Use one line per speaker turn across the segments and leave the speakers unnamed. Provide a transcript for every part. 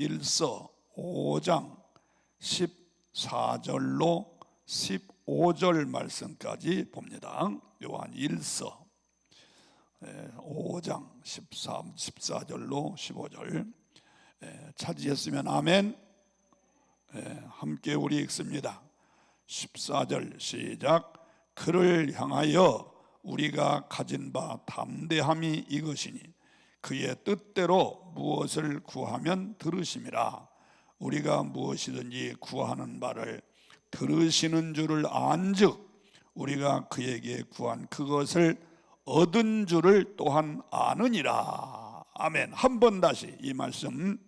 1서 5장 14절로 15절 말씀까지 봅니다. 요한 1서 5장 14절로 15절 찾으셨으면 아멘. 함께 우리 읽습니다. 14절 시작. 그를 향하여 우리가 가진 바 담대함이 이것이니 그의 뜻대로 무엇을 구하면 들으심이라. 우리가 무엇이든지 구하는 바를 들으시는 줄을 안즉 우리가 그에게 구한 그것을 얻은 줄을 또한 아느니라. 아멘. 한 번 다시 이 말씀,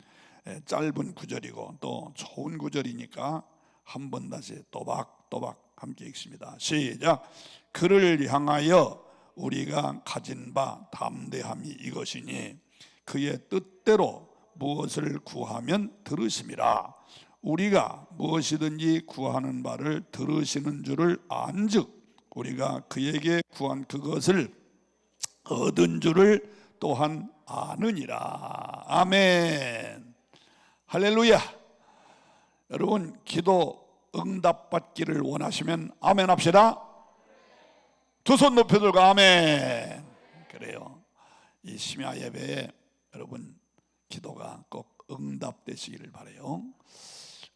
짧은 구절이고 또 좋은 구절이니까 한 번 다시 또박또박 함께 읽습니다. 시작. 그를 향하여 우리가 가진 바 담대함이 이것이니 그의 뜻대로 무엇을 구하면 들으심이라. 우리가 무엇이든지 구하는 바를 들으시는 줄을 안즉 우리가 그에게 구한 그것을 얻은 줄을 또한 아느니라. 아멘. 할렐루야. 여러분, 기도 응답받기를 원하시면 아멘 합시다. 두 손 높여 들고 아멘. 그래요. 이 심야 예배에 여러분 기도가 꼭 응답되시기를 바라요.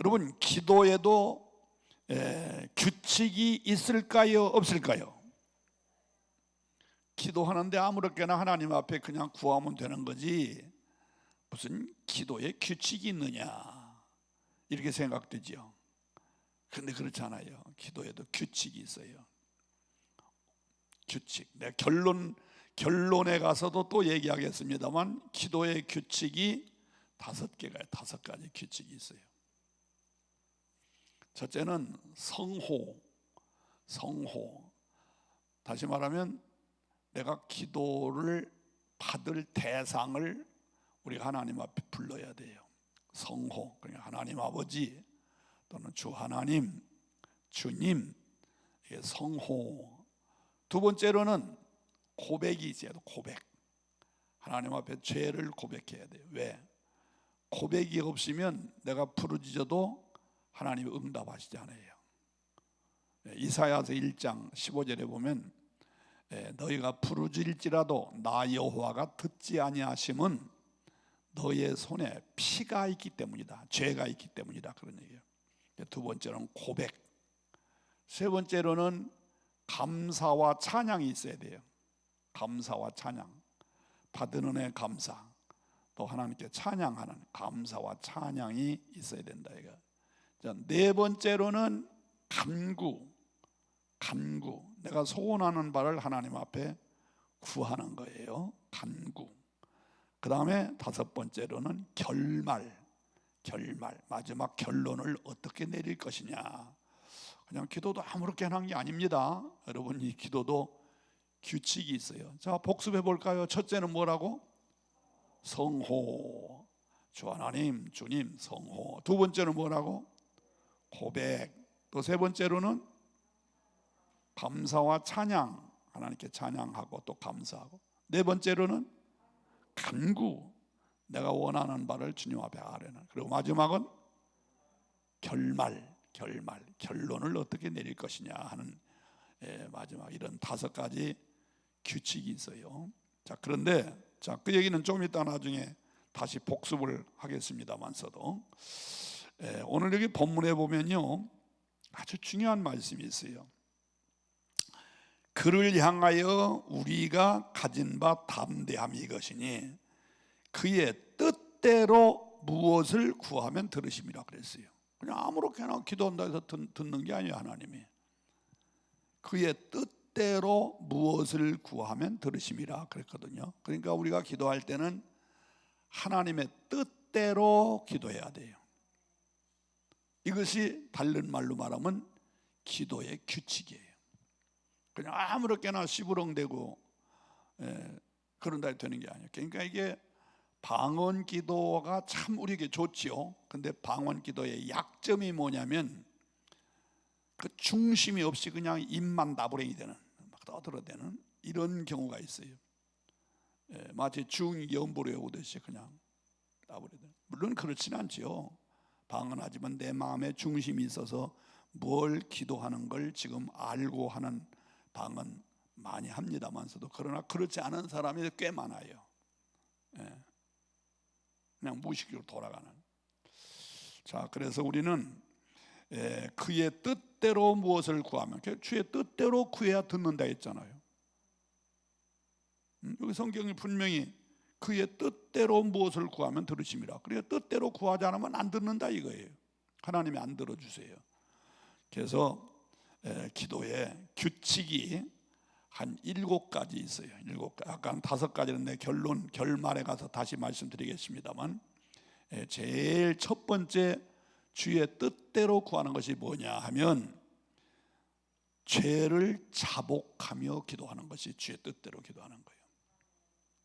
여러분, 기도에도 규칙이 있을까요, 없을까요? 기도하는데 아무렇게나 하나님 앞에 그냥 구하면 되는 거지 무슨 기도에 규칙이 있느냐 이렇게 생각되죠. 그런데 그렇지 않아요. 기도에도 규칙이 있어요. 규칙. 내가 결론에 가서도 또 얘기하겠습니다만 기도의 규칙이 5개가 5가지 규칙이 있어요. 첫째는 성호. 다시 말하면 내가 기도를 받을 대상을 우리가 하나님 앞에 불러야 돼요. 성호. 그러니까 하나님 아버지 또는 주 하나님, 주님, 이게 성호. 두 번째로는 고백이 있어요. 고백. 하나님 앞에 죄를 고백해야 돼요. 왜? 고백이 없으면 내가 부르짖어도 하나님이 응답하시지 않아요. 이사야서 1장 15절에 보면 너희가 부르짖을지라도 나 여호와가 듣지 아니하심은 너의 손에 피가 있기 때문이다. 죄가 있기 때문이다. 그런 얘기예요. 두 번째로는 고백. 세 번째로는 감사와 찬양이 있어야 돼요. 감사와 찬양. 받은 은혜 감사. 또 하나님께 찬양하는 감사와 찬양이 있어야 된다. 이거. 네 번째로는 간구. 내가 소원하는 바를 하나님 앞에 구하는 거예요. 간구. 그 다음에 5번째로는 결말. 마지막 결론을 어떻게 내릴 것이냐. 그냥 기도도 아무렇게나 한 게 아닙니다. 여러분, 이 기도도 규칙이 있어요. 자, 복습해 볼까요? 첫째는 뭐라고? 성호. 주 하나님, 주님, 성호. 두 번째는 뭐라고? 고백. 또 세 번째로는 감사와 찬양. 하나님께 찬양하고 또 감사하고. 네 번째로는 간구. 내가 원하는 바를 주님 앞에 아뢰는. 그리고 마지막은 결론을 어떻게 내릴 것이냐 하는 마지막 이런 5가지 규칙이 있어요. 자, 그런데 그 얘기는 좀 이따 나중에 다시 복습을 하겠습니다만서도 오늘 여기 본문에 보면요 아주 중요한 말씀이 있어요. 그를 향하여 우리가 가진 바 담대함이 이것이니 그의 뜻대로 무엇을 구하면 들으심이라 그랬어요. 그냥 아무렇게나 기도한다 해서 듣는 게 아니에요. 하나님이 그의 뜻대로 무엇을 구하면 들으심이라 그랬거든요. 그러니까 우리가 기도할 때는 하나님의 뜻대로 기도해야 돼요. 이것이 다른 말로 말하면 기도의 규칙이에요. 그냥 아무렇게나 시부렁대고 그런다 해도 되는 게 아니에요. 그러니까 이게 방언 기도가 참 우리에게 좋지요. 근데 방언 기도의 약점이 뭐냐면 그 중심이 없이 그냥 입만 나부랭이 되는, 막 떠들어대는 이런 경우가 있어요. 마치 중연부를 외우듯이 그냥 나부랭이 되는. 물론 그렇지는 않지요. 방언 하지만 내 마음에 중심이 있어서 뭘 기도하는 걸 지금 알고 하는 방언 많이 합니다만서도, 그러나 그렇지 않은 사람이 꽤 많아요. 예. 그냥 무의식적으로 돌아가는. 자, 그래서 우리는 그의 뜻대로 무엇을 구하면, 주의 뜻대로 구해야 듣는다 했잖아요. 여기 성경이 분명히 그의 뜻대로 무엇을 구하면 들으심이라. 그러니까 뜻대로 구하지 않으면 안 듣는다 이거예요. 하나님이 안 들어주세요. 그래서 기도에 규칙이 한 7가지 있어요. 7가지. 아까 5가지는 내 결말에 가서 다시 말씀드리겠습니다만, 제일 첫 번째 주의 뜻대로 구하는 것이 뭐냐 하면, 죄를 자복하며 기도하는 것이 주의 뜻대로 기도하는 거예요.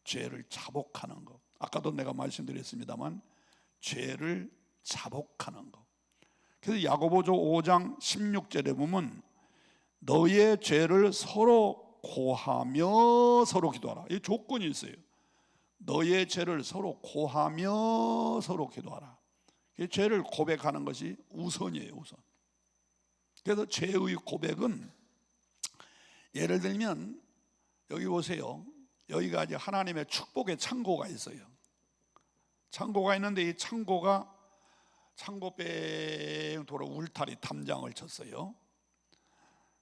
죄를 자복하는 것. 아까도 내가 말씀드렸습니다만, 죄를 자복하는 것. 그래서 야고보서 5장 16절에 보면 너의 죄를 서로 고하며 서로 기도하라. 이 조건이 있어요. 너의 죄를 서로 고하며 서로 기도하라. 죄를 고백하는 것이 우선이에요, 우선. 그래서 죄의 고백은, 예를 들면 여기 보세요. 여기가 이제 하나님의 축복의 창고가 있어요. 창고가 있는데 이 창고가 창고병 도로 울타리 탐장을 쳤어요.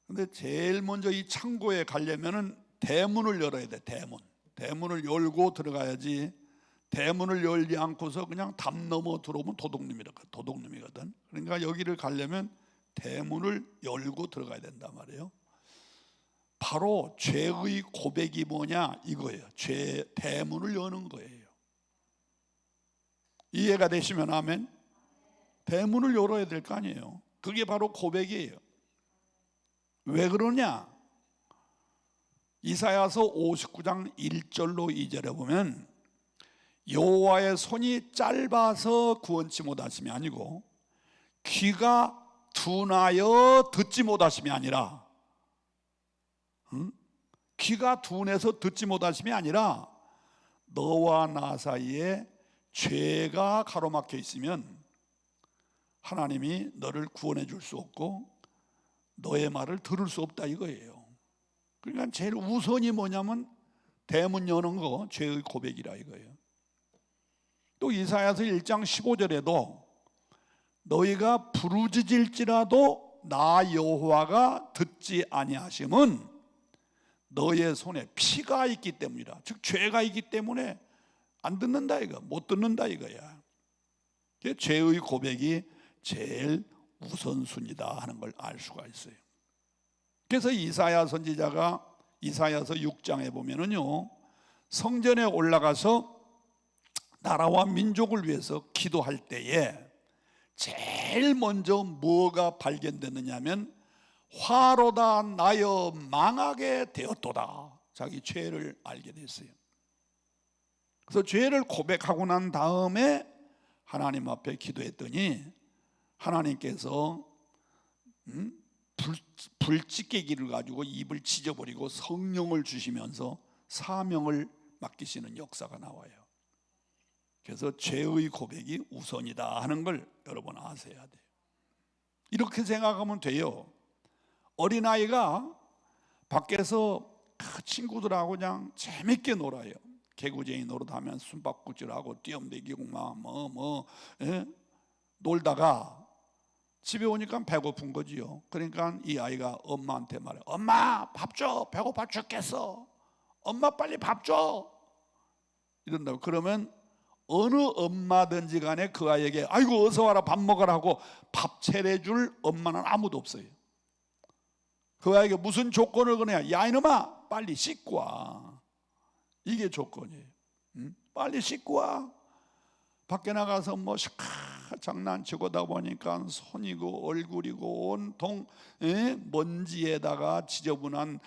근데 제일 먼저 이 창고에 가려면은 대문을 열어야 돼. 대문을 열고 들어가야지. 대문을 열지 않고서 그냥 담 넘어 들어오면 도둑놈이거든. 그러니까 여기를 가려면 대문을 열고 들어가야 된단 말이에요. 바로 죄의 고백이 뭐냐 이거예요. 대문을 여는 거예요. 이해가 되시면 아멘. 대문을 열어야 될 거 아니에요. 그게 바로 고백이에요. 왜 그러냐? 이사야서 59장 1절로 2절에 보면, 여호와의 손이 짧아서 구원치 못하심이 아니고 귀가 둔하여 듣지 못하심이 아니라, 귀가 둔해서 듣지 못하심이 아니라 너와 나 사이에 죄가 가로막혀 있으면 하나님이 너를 구원해 줄 수 없고 너의 말을 들을 수 없다 이거예요. 그러니까 제일 우선이 뭐냐면 대문 여는 거, 죄의 고백이라 이거예요. 또 이사야서 1장 15절에도 너희가 부르짖을지라도 나 여호와가 듣지 아니하심은 너의 손에 피가 있기 때문이라. 즉 죄가 있기 때문에 안 듣는다 이거, 못 듣는다 이거야. 죄의 고백이 제일 우선순위다 하는 걸 알 수가 있어요. 그래서 이사야 선지자가 이사야서 6장에 보면은요, 성전에 올라가서 나라와 민족을 위해서 기도할 때에 제일 먼저 뭐가 발견되느냐 하면, 화로다 나여 망하게 되었도다. 자기 죄를 알게 됐어요. 그래서 죄를 고백하고 난 다음에 하나님 앞에 기도했더니 하나님께서 불찢개기를 가지고 입을 찢어버리고 성령을 주시면서 사명을 맡기시는 역사가 나와요. 그래서 죄의 고백이 우선이다 하는 걸 여러분 아셔야 돼요. 이렇게 생각하면 돼요. 어린아이가 밖에서 친구들하고 그냥 재밌게 놀아요. 개구쟁이 노릇하면 숨바꼭질하고 뛰어내기고 놀다가 집에 오니까 배고픈 거지요. 그러니까 이 아이가 엄마한테 말해. 엄마 밥 줘. 배고파 죽겠어. 엄마 빨리 밥 줘. 이런다고. 그러면 어느 엄마든지 간에 그 아이에게 아이고 어서 와라 밥 먹으라 하고 밥 차려줄 엄마는 아무도 없어요. 그 아이에게 무슨 조건을 거냐? 야 이놈아 빨리 씻고 와. 이게 조건이에요. 빨리 씻고 와. 밖에 나가서 뭐 장난치고다 보니까 손이고 얼굴이고 온통 먼지에다가 지저분한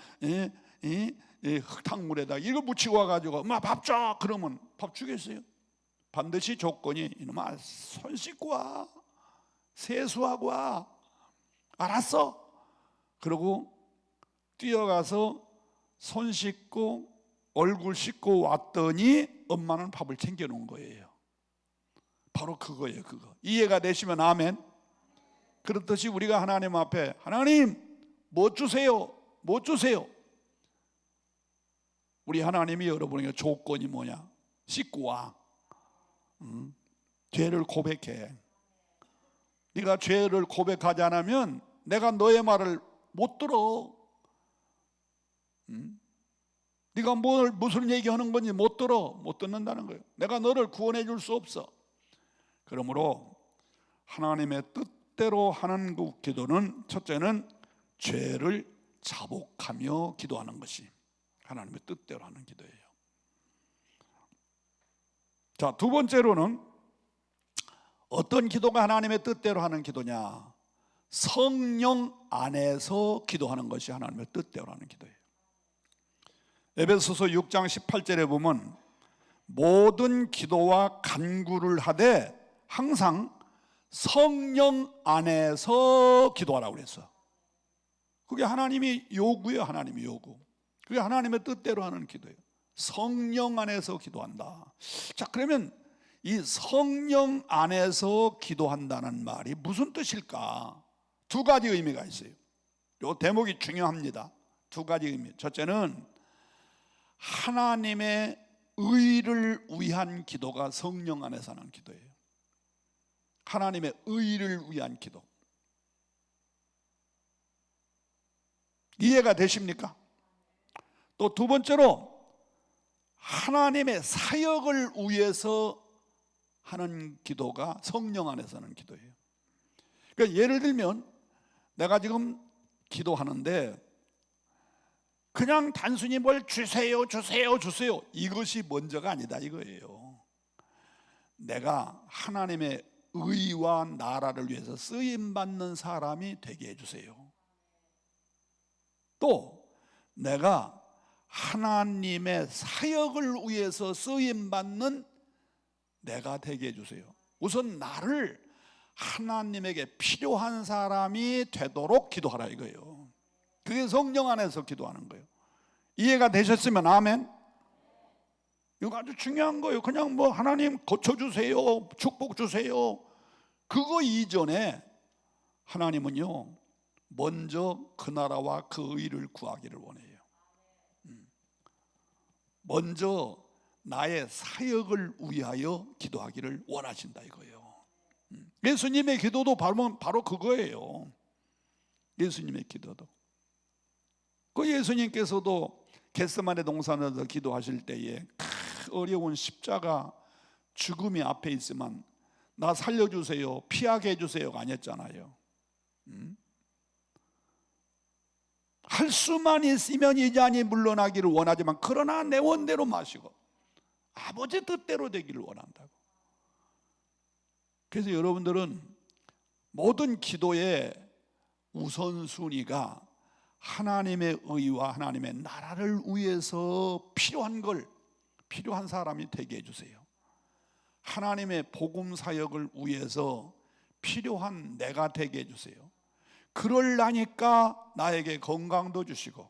흙탕물에다가 이거 묻히고 와가지고 엄마 밥 줘. 그러면 밥 주겠어요? 반드시 조건이 이놈아 손 씻고 와. 세수하고 와. 알았어. 그러고 뛰어가서 손 씻고 얼굴 씻고 왔더니 엄마는 밥을 챙겨 놓은 거예요. 바로 그거예요. 그거 이해가 되시면 아멘. 그렇듯이 우리가 하나님 앞에 하나님 뭐 주세요? 뭐 주세요? 우리 하나님이 여러분에게 조건이 뭐냐? 씻고 와. 죄를 고백해. 네가 죄를 고백하지 않으면 내가 너의 말을 못 들어. 네가 무슨 얘기하는 건지 못 들어. 못 듣는다는 거예요. 내가 너를 구원해 줄 수 없어. 그러므로 하나님의 뜻대로 하는 그 기도는, 첫째는 죄를 자복하며 기도하는 것이 하나님의 뜻대로 하는 기도예요. 자, 두 번째로는 어떤 기도가 하나님의 뜻대로 하는 기도냐? 성령 안에서 기도하는 것이 하나님의 뜻대로 하는 기도예요. 에베소서 6장 18절에 보면 모든 기도와 간구를 하되 항상 성령 안에서 기도하라고 그랬어. 그게 하나님이 요구예요. 하나님이 요구. 그게 하나님의 뜻대로 하는 기도예요. 성령 안에서 기도한다. 자, 그러면 이 성령 안에서 기도한다는 말이 무슨 뜻일까? 두 가지 의미가 있어요. 이 대목이 중요합니다. 두 가지 의미. 첫째는 하나님의 의를 위한 기도가 성령 안에서 하는 기도예요. 하나님의 의를 위한 기도. 이해가 되십니까? 또 두 번째로 하나님의 사역을 위해서 하는 기도가 성령 안에서 하는 기도예요. 그러니까 예를 들면 내가 지금 기도하는데 그냥 단순히 뭘 주세요 주세요 주세요 이것이 먼저가 아니다 이거예요. 내가 하나님의 의와 나라를 위해서 쓰임받는 사람이 되게 해주세요. 또 내가 하나님의 사역을 위해서 쓰임받는 내가 되게 해주세요. 우선 나를 하나님에게 필요한 사람이 되도록 기도하라 이거예요. 그게 성령 안에서 기도하는 거예요. 이해가 되셨으면 아멘. 이거 아주 중요한 거예요. 그냥 뭐 하나님 고쳐주세요, 축복 주세요, 그거 이전에 하나님은요 먼저 그 나라와 그 의를 구하기를 원해요. 먼저 나의 사역을 위하여 기도하기를 원하신다 이거예요. 예수님의 기도도 바로 그거예요. 예수님의 기도도. 그 예수님께서도 겟세마네 동산에서 기도하실 때에 어려운 십자가 죽음이 앞에 있으면 나 살려주세요, 피하게 해주세요가 아니었잖아요. 할 수만 있으면 이 잔이 물러나기를 원하지만 그러나 내 원대로 마시고 아버지 뜻대로 되기를 원한다고. 그래서 여러분들은 모든 기도의 우선순위가 하나님의 의와 하나님의 나라를 위해서 필요한 사람이 되게 해주세요. 하나님의 복음 사역을 위해서 필요한 내가 되게 해주세요. 그러려니까 나에게 건강도 주시고,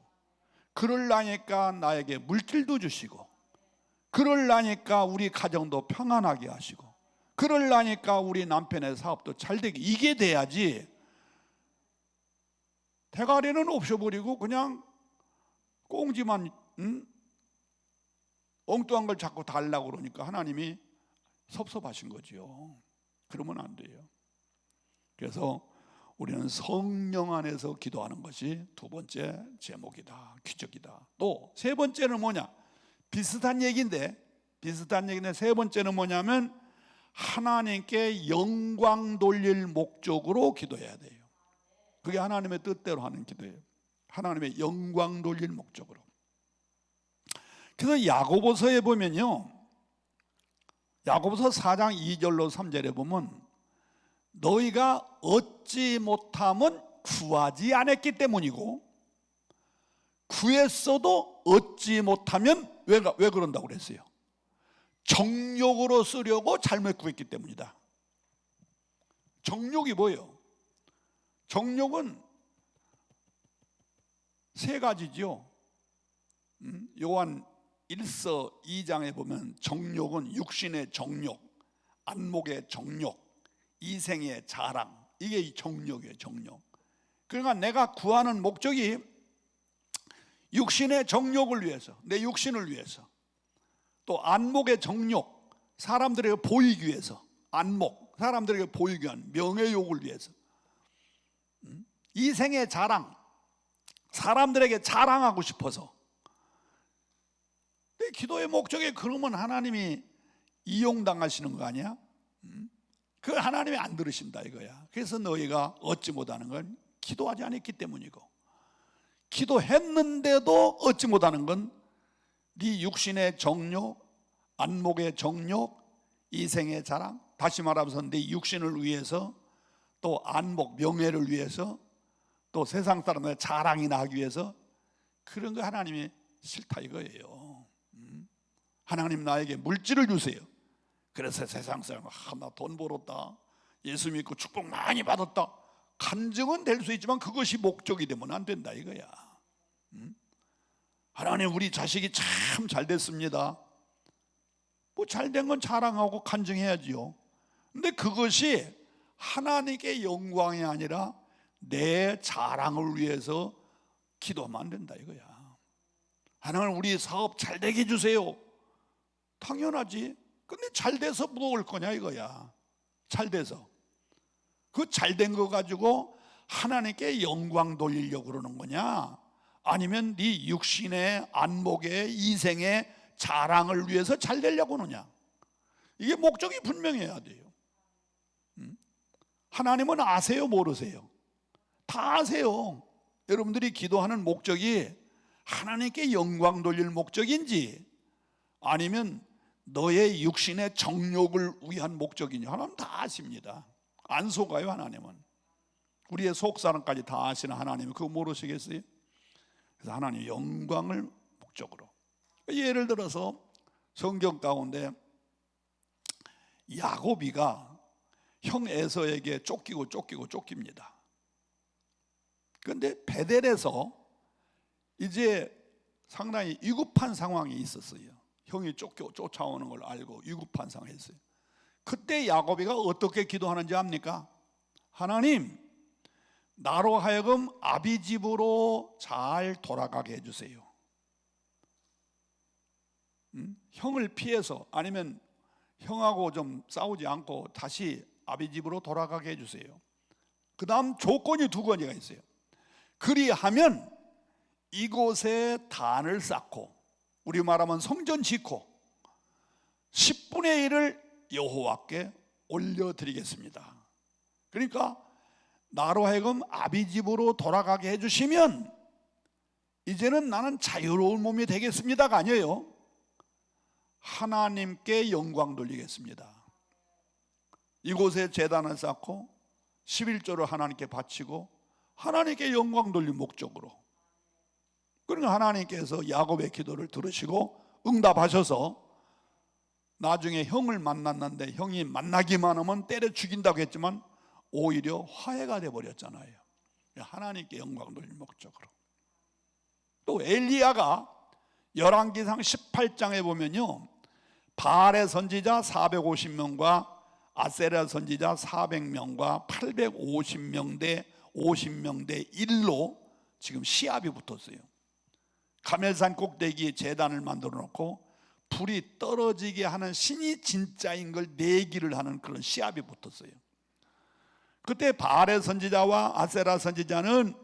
그러려니까 나에게 물질도 주시고, 그러려니까 우리 가정도 평안하게 하시고, 그러려니까 우리 남편의 사업도 잘 되게, 이게 돼야지 대가리는 없애버리고 그냥 꽁지만 엉뚱한 걸 자꾸 달라고 그러니까 하나님이 섭섭하신 거죠. 그러면 안 돼요. 그래서 우리는 성령 안에서 기도하는 것이 두 번째 제목이다, 기적이다. 또 세 번째는 뭐냐? 비슷한 얘기인데 세 번째는 뭐냐면 하나님께 영광 돌릴 목적으로 기도해야 돼요. 그게 하나님의 뜻대로 하는 기도예요. 하나님의 영광 돌릴 목적으로. 그래서 야고보서에 보면요, 야고보서 4장 2절로 3절에 보면 너희가 얻지 못함은 구하지 않았기 때문이고 구했어도 얻지 못하면 왜 그런다고 그랬어요? 정욕으로 쓰려고 잘못 구했기 때문이다. 정욕이 뭐예요? 정욕은 세 가지죠. 요한 1서 2장에 보면 정욕은 육신의 정욕, 안목의 정욕, 이생의 자랑, 이게 이 정욕이에요. 정욕. 그러니까 내가 구하는 목적이 육신의 정욕을 위해서, 내 육신을 위해서, 또 안목의 정욕, 사람들에게 보이기 위해서, 안목, 사람들에게 보이기 위한 명예욕을 위해서, 이생의 자랑, 사람들에게 자랑하고 싶어서. 내 기도의 목적이 그러면 하나님이 이용당하시는 거 아니야? 그 하나님이 안 들으신다 이거야. 그래서 너희가 얻지 못하는 건 기도하지 않았기 때문이고, 기도했는데도 얻지 못하는 건 네 육신의 정욕, 안목의 정욕, 이생의 자랑, 다시 말하면서 네 육신을 위해서, 또 안목, 명예를 위해서, 또 세상 사람들의 자랑이 나기 위해서, 그런 거 하나님이 싫다 이거예요. 하나님 나에게 물질을 주세요. 그래서 세상 사람, 나 돈 벌었다, 예수 믿고 축복 많이 받았다, 간증은 될 수 있지만 그것이 목적이 되면 안 된다 이거야. 하나님 우리 자식이 참 잘 됐습니다. 뭐 잘된 건 자랑하고 간증해야지요. 근데 그것이 하나님께 영광이 아니라 내 자랑을 위해서 기도하면 안 된다 이거야. 하나님 우리 사업 잘 되게 해주세요. 당연하지. 근데 잘 돼서 뭐 올 거냐 이거야. 잘 돼서 그 잘 된 거 가지고 하나님께 영광 돌리려고 그러는 거냐, 아니면 네 육신의 안목의 이생의 자랑을 위해서 잘 되려고 하느냐. 이게 목적이 분명해야 돼요. 하나님은 아세요 모르세요? 다 아세요. 여러분들이 기도하는 목적이 하나님께 영광 돌릴 목적인지 아니면 너의 육신의 정욕을 위한 목적인지 하나님 다 아십니다. 안 속아요. 하나님은 우리의 속사람까지 다 아시는 하나님이 그거 모르시겠어요? 그래서 하나님 영광을 목적으로. 예를 들어서 성경 가운데 야곱이가 형 에서에게 쫓깁니다. 그런데 베델에서 이제 상당히 위급한 상황이 있었어요. 형이 쫓아오는 걸 알고 위급한 상황이 있어요. 그때 야곱이가 어떻게 기도하는지 압니까? 하나님, 나로 하여금 아비 집으로 잘 돌아가게 해주세요. 형을 피해서, 아니면 형하고 좀 싸우지 않고 다시 아비 집으로 돌아가게 해주세요. 그 다음 조건이 두 가지가 있어요. 그리하면 이곳에 단을 쌓고, 우리 말하면 성전 짓고 10분의 1을 여호와께 올려드리겠습니다. 그러니까 나로 하여금 아비 집으로 돌아가게 해주시면 이제는 나는 자유로운 몸이 되겠습니다가 아니에요. 하나님께 영광 돌리겠습니다. 이곳에 제단을 쌓고 11조를 하나님께 바치고 하나님께 영광 돌릴 목적으로. 그러니까 하나님께서 야곱의 기도를 들으시고 응답하셔서 나중에 형을 만났는데 형이 만나기만 하면 때려 죽인다고 했지만 오히려 화해가 돼버렸잖아요. 하나님께 영광 돌릴 목적으로. 또 엘리야가 열왕기상 18장에 보면요, 바알의 선지자 450명과 아세라 선지자 400명과 850명 대 50명 대 1로 지금 시합이 붙었어요. 가멜산 꼭대기에 제단을 만들어 놓고 불이 떨어지게 하는 신이 진짜인 걸 내기를 하는 그런 시합이 붙었어요. 그때 바알의 선지자와 아세라 선지자는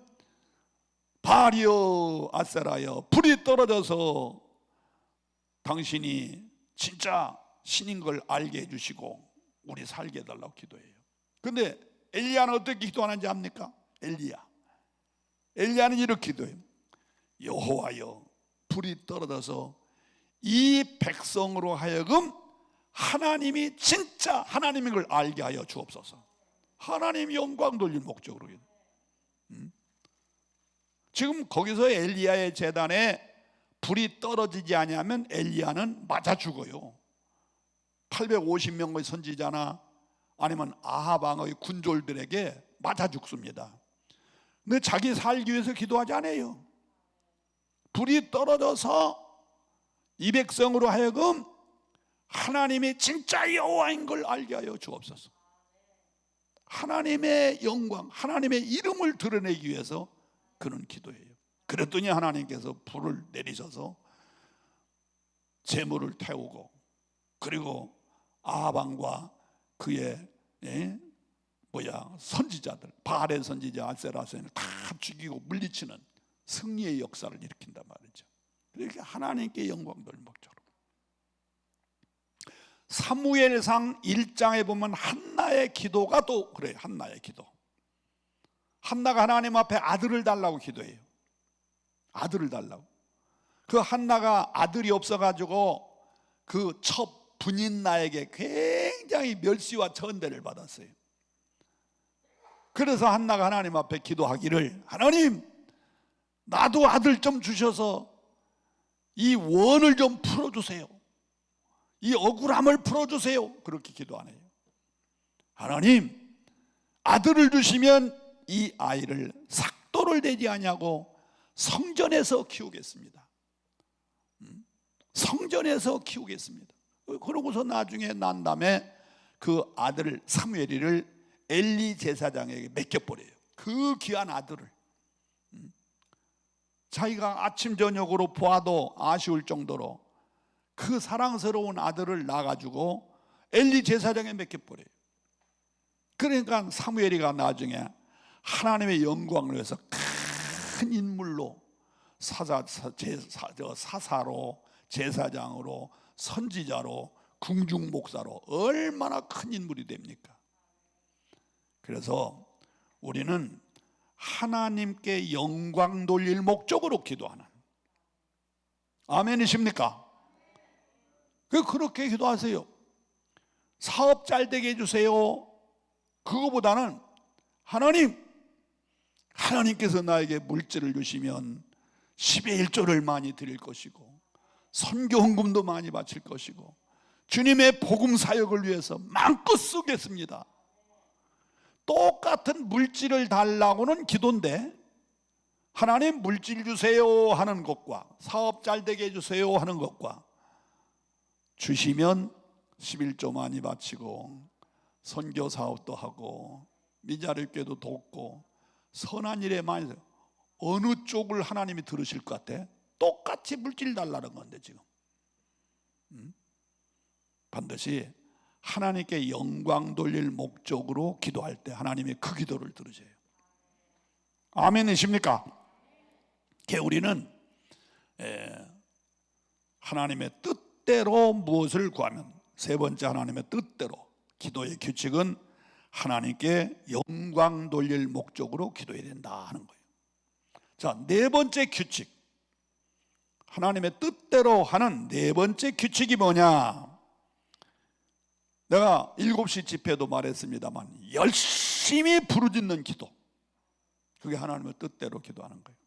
바알이여 아세라여, 불이 떨어져서 당신이 진짜 신인 걸 알게 해주시고 우리 살게 해달라고 기도해요. 그런데 엘리야는 어떻게 기도하는지 압니까? 엘리야는 이렇게 기도해요. 여호와여, 불이 떨어져서 이 백성으로 하여금 하나님이 진짜 하나님인 걸 알게 하여 주옵소서. 하나님 영광 돌릴 목적으로. 지금 거기서 엘리야의 제단에 불이 떨어지지 아니하면 엘리야는 맞아 죽어요. 850명의 선지자나 아니면 아합 왕의 군졸들에게 맞아 죽습니다. 근데 자기 살기 위해서 기도하지 않아요. 불이 떨어져서 이 백성으로 하여금 하나님이 진짜 여호와인 걸 알게 하여 주옵소서. 하나님의 영광, 하나님의 이름을 드러내기 위해서 그는 기도해요. 그랬더니 하나님께서 불을 내리셔서 재물을 태우고, 그리고 아방과 그의 선지자들, 바알의 선지자 아세라선을 다 죽이고 물리치는 승리의 역사를 일으킨단 말이죠. 그렇게 하나님께 영광 돌릴 목적으로. 사무엘상 1장에 보면 한나의 기도가 또 그래요. 한나의 기도. 한나가 하나님 앞에 아들을 달라고 기도해요. 아들을 달라고. 그 한나가 아들이 없어가지고 그 첫 분인나에게 굉장히 멸시와 천대를 받았어요. 그래서 한나가 하나님 앞에 기도하기를, 하나님, 나도 아들 좀 주셔서 이 원을 좀 풀어주세요. 이 억울함을 풀어주세요. 그렇게 기도 안 해요. 하나님, 아들을 주시면 이 아이를 삭도를 내지 아니하고 성전에서 키우겠습니다. 성전에서 키우겠습니다. 그러고서 나중에 난 다음에 그 아들 사무엘이를 엘리 제사장에게 맡겨버려요. 그 귀한 아들을. 자기가 아침 저녁으로 보아도 아쉬울 정도로 그 사랑스러운 아들을 낳아가지고 엘리 제사장에 맡겨버려요. 그러니까 사무엘이가 나중에 하나님의 영광을 위해서 큰 인물로 사사로, 제사장으로, 선지자로, 궁중목사로 얼마나 큰 인물이 됩니까? 그래서 우리는 하나님께 영광 돌릴 목적으로 기도하는, 아멘이십니까? 그렇게 기도하세요. 사업 잘 되게 해주세요. 그거보다는 하나님께서 나에게 물질을 주시면 10의 1조를 많이 드릴 것이고, 선교 헌금도 많이 바칠 것이고, 주님의 복음 사역을 위해서 마음껏 쓰겠습니다. 똑같은 물질을 달라고는 기도인데, 하나님 물질 주세요 하는 것과 사업 잘 되게 해주세요 하는 것과, 주시면 11조 많이 바치고 선교 사업도 하고 미자립교도 돕고 선한 일에 많이, 어느 쪽을 하나님이 들으실 것 같아? 똑같이 물질 달라는 건데 지금 반드시 하나님께 영광 돌릴 목적으로 기도할 때 하나님이 그 기도를 들으세요. 아멘이십니까? 우리는 하나님의 뜻대로 무엇을 구하면, 세 번째 하나님의 뜻대로, 기도의 규칙은 하나님께 영광 돌릴 목적으로 기도해야 된다 하는 거예요. 자, 네 번째 규칙, 하나님의 뜻대로 하는 네 번째 규칙이 뭐냐? 내가 7시 집회도 말했습니다만 열심히 부르짖는 기도, 그게 하나님의 뜻대로 기도하는 거예요.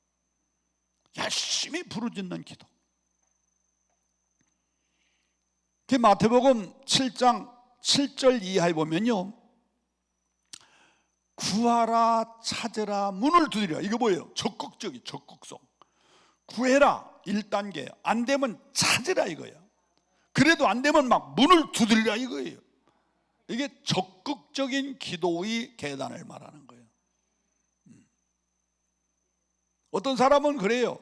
열심히 부르짖는 기도. 마태복음 7장 7절 이하에 보면요, 구하라, 찾으라, 문을 두드리라. 이거 뭐예요? 적극성. 구해라 1단계, 안 되면 찾으라 이거예요. 그래도 안 되면 막 문을 두드리라 이거예요. 이게 적극적인 기도의 계단을 말하는 거예요. 어떤 사람은 그래요.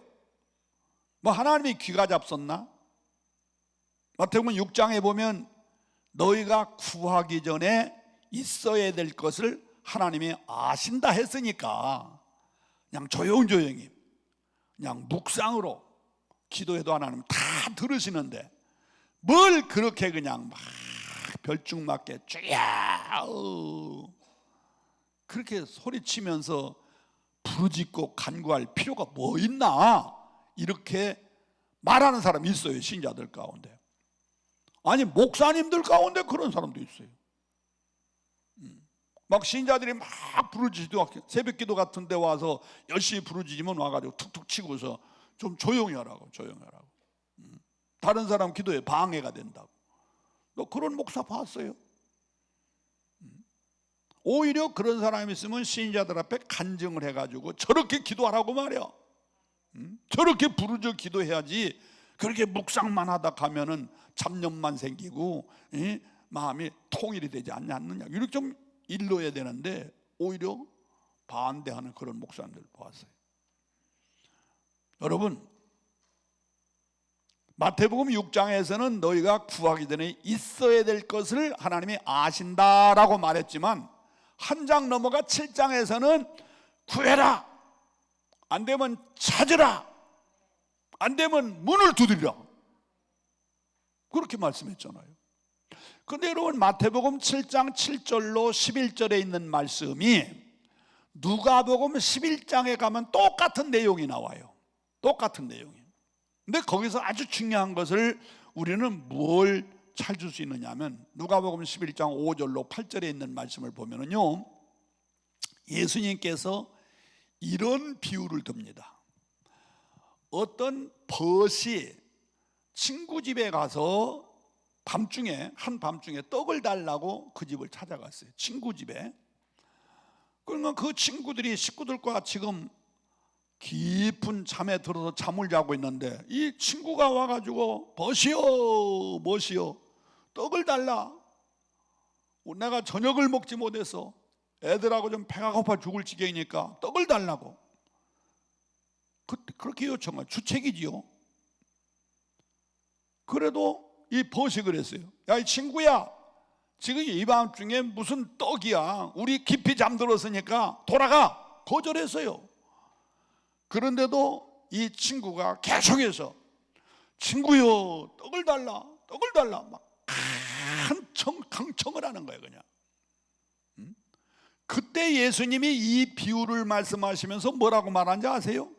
하나님이 귀가 잡섰나? 마태복음 6장에 보면 너희가 구하기 전에 있어야 될 것을 하나님이 아신다 했으니까 그냥 조용히 그냥 묵상으로 기도해도 하나님 다 들으시는데, 뭘 그렇게 그냥 막 별중맞게 쭈야 그렇게 소리치면서 부르짖고 간구할 필요가 뭐 있나, 이렇게 말하는 사람이 있어요. 신자들 가운데. 아니, 목사님들 가운데 그런 사람도 있어요. 막 신자들이 막 부르짖도, 새벽 기도 같은 데 와서 열심히 부르짖으면 와가지고 툭툭 치고서 좀 조용히 하라고. 다른 사람 기도에 방해가 된다고. 너 그런 목사 봤어요? 오히려 그런 사람이 있으면 신자들 앞에 간증을 해가지고 저렇게 기도하라고 말이야. 저렇게 부르짖어 기도해야지. 그렇게 묵상만 하다 가면은 잡념만 생기고 마음이 통일이 되지 않느냐, 이렇게 좀 일러야 되는데 오히려 반대하는 그런 목사님들 보았어요. 여러분, 마태복음 6장에서는 너희가 구하기 전에 있어야 될 것을 하나님이 아신다라고 말했지만 한 장 넘어가 7장에서는 구해라, 안 되면 찾으라, 안 되면 문을 두드리라, 그렇게 말씀했잖아요. 근데 여러분, 마태복음 7장 7절로 11절에 있는 말씀이 누가복음 11장에 가면 똑같은 내용이 나와요. 똑같은 내용이. 근데 거기서 아주 중요한 것을 우리는 뭘 찾을 수 있느냐 하면 누가복음 11장 5절로 8절에 있는 말씀을 보면은요, 예수님께서 이런 비유를 듭니다. 어떤 벗이 친구 집에 가서 한밤중에 떡을 달라고 그 집을 찾아갔어요. 친구 집에. 그러니까 그 친구들이 식구들과 지금 깊은 잠에 들어서 잠을 자고 있는데 이 친구가 와가지고 벗이요, 벗이요, 떡을 달라, 내가 저녁을 먹지 못해서 애들하고 좀 배가 고파 죽을 지경이니까 떡을 달라고 그렇게 요청한 주책이지요. 그래도 이 벗이 그랬어요. 야, 이 친구야, 지금 이 밤중에 무슨 떡이야, 우리 깊이 잠들었으니까 돌아가. 거절했어요. 그런데도 이 친구가 계속해서 친구요, 떡을 달라, 떡을 달라, 막 강청을 하는 거예요. 그냥. 그때 예수님이 이 비유를 말씀하시면서 뭐라고 말하는지 아세요?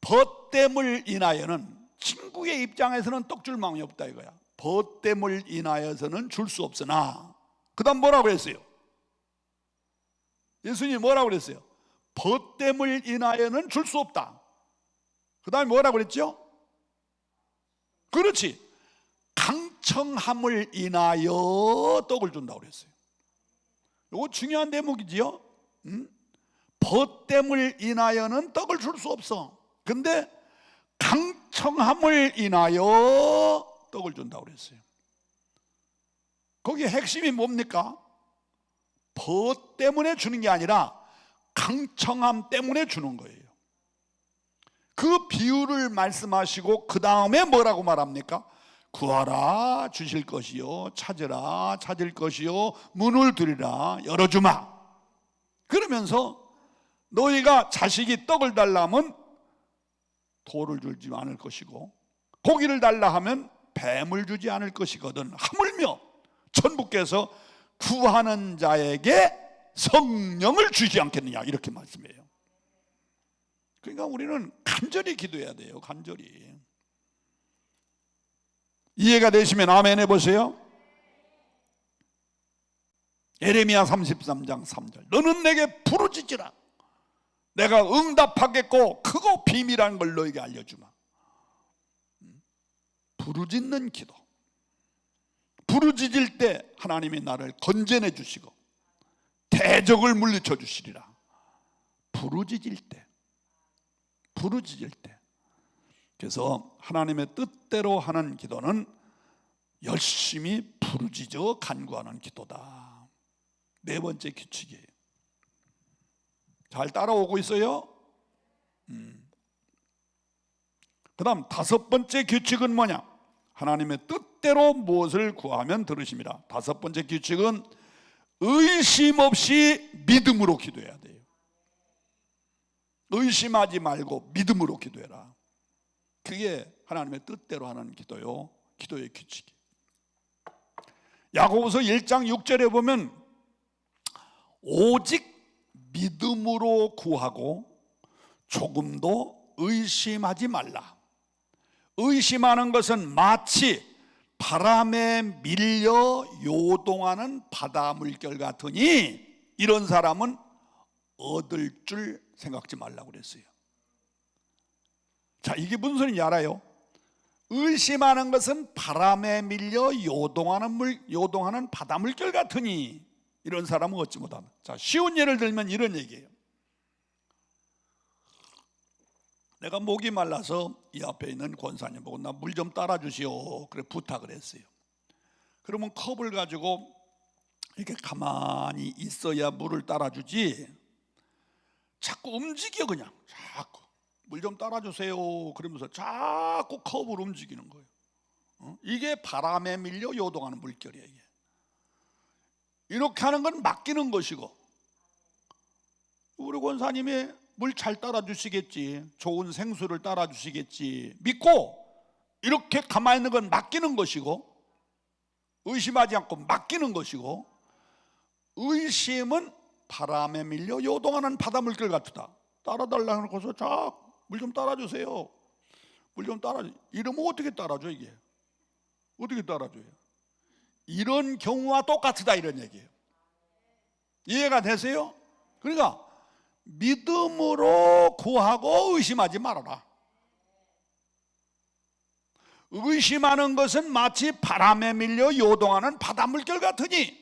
벗됨을 인하여는, 친구의 입장에서는 떡 줄 마음이 없다 이거야. 벗됨을 인하여서는 줄 수 없으나, 그 다음 뭐라고 했어요? 예수님이 뭐라고 그랬어요? 벗됨을 인하여는 줄 수 없다. 그 다음에 뭐라고 그랬죠? 그렇지, 강청함을 인하여 떡을 준다고 그랬어요. 이거 중요한 대목이지요. 벗됨을 인하여는 떡을 줄 수 없어. 근데 강청함을 인하여 떡을 준다고 그랬어요. 거기 핵심이 뭡니까? 벗 때문에 주는 게 아니라 강청함 때문에 주는 거예요. 그 비유를 말씀하시고 그 다음에 뭐라고 말합니까? 구하라 주실 것이요, 찾으라 찾을 것이요, 문을 두드리라 열어주마. 그러면서 너희가 자식이 떡을 달라면 돌을 주지 않을 것이고, 고기를 달라 하면 뱀을 주지 않을 것이거든. 하물며 천부께서 구하는 자에게 성령을 주지 않겠느냐, 이렇게 말씀해요. 그러니까 우리는 간절히 기도해야 돼요. 간절히. 이해가 되시면 아멘 해보세요. 예레미야 33장 3절, 너는 내게 부르짖으라, 내가 응답하겠고 크고 비밀한 걸 너에게 알려주마. 부르짖는 기도. 부르짖을 때 하나님이 나를 건져내 주시고 대적을 물리쳐 주시리라. 부르짖을 때, 부르짖을 때. 그래서 하나님의 뜻대로 하는 기도는 열심히 부르짖어 간구하는 기도다. 네 번째 규칙이에요. 잘 따라오고 있어요? 그 다음 다섯 번째 규칙은 뭐냐? 하나님의 뜻대로 무엇을 구하면 들으심이라. 다섯 번째 규칙은 의심 없이 믿음으로 기도해야 돼요. 의심하지 말고 믿음으로 기도해라. 그게 하나님의 뜻대로 하는 기도요, 기도의 규칙이에요. 야고보서 1장 6절에 보면 오직 믿음으로 구하고 조금도 의심하지 말라. 의심하는 것은 마치 바람에 밀려 요동하는 바다 물결 같으니 이런 사람은 얻을 줄 생각지 말라고 그랬어요. 자, 이게 무슨 소리인지 알아요? 의심하는 것은 바람에 밀려 요동하는 바다 물결 같으니 이런 사람은 얻지 못한다. 자, 쉬운 예를 들면 이런 얘기예요. 내가 목이 말라서 이 앞에 있는 권사님 보고 나 물 좀 따라 주시오 그래 부탁을 했어요. 그러면 컵을 가지고 이렇게 가만히 있어야 물을 따라 주지, 자꾸 움직여. 그냥 자꾸 물 좀 따라 주세요 그러면서 자꾸 컵을 움직이는 거예요. 이게 바람에 밀려 요동하는 물결이에요. 이게. 이렇게 하는 건 맡기는 것이고, 우리 권사님이 물 잘 따라 주시겠지, 좋은 생수를 따라 주시겠지 믿고 이렇게 가만히 있는 건 맡기는 것이고, 의심하지 않고 맡기는 것이고, 의심은 바람에 밀려 요동하는 바닷물결 같다. 따라달라고 해서 자 물 좀 따라주세요, 물 좀 따라줘. 이러면 어떻게 따라줘? 이게 어떻게 따라줘요? 이런 경우와 똑같다 이런 얘기예요. 이해가 되세요? 그러니까 믿음으로 구하고 의심하지 말아라. 의심하는 것은 마치 바람에 밀려 요동하는 바닷물결 같으니